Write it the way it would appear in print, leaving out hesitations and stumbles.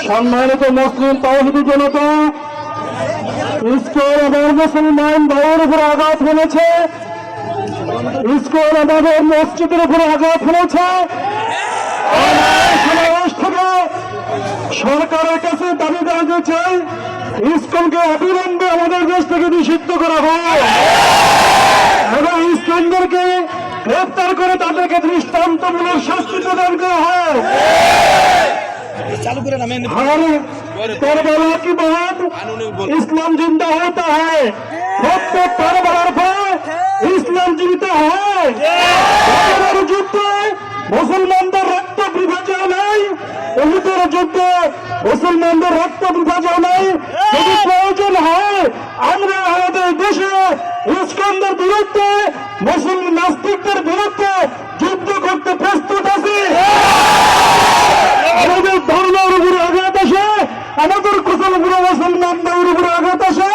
সম্মানিত মুসলিম তাওহীদি জনতা, ইসকন আমার মুসলমান ভাইয়ের উপর আঘাত ফেলেছে, ইসকন আমাদের মসজিদের উপর আঘাত ফেলেছে। সমাবেশ থেকে সরকারের কাছে দাবি জানাতে চাই, ইসকনকে অবিলম্বে আমাদের দেশ থেকে নিষিদ্ধ করা হয় এবং ইসকনদেরকে গ্রেফতার করে তাদেরকে দৃষ্টান্তমূলক শাস্তি প্রদান করা হয়। करबला की बात इस्लाम जिंदा होता है, प्रत्येक करबलार पर इस्लाम जीवित है। যুদ্ধে মুসলমানদের রক্ত বৃথা যায় নাই, উহুদের যুদ্ধে মুসলমানদের রক্ত বৃথা যায় নাই। যদি প্রয়োজন হয় আমরা আমাদের দেশে ইসকনদের বিরুদ্ধে, মুসলিম নাস্তিকদের বিরুদ্ধে যুদ্ধ করতে প্রস্তুত আছি। আমাদের ধর্মের উপরে আঘাত আসে, আমাদের মুসলমানদের উপরে আঘাত আসে,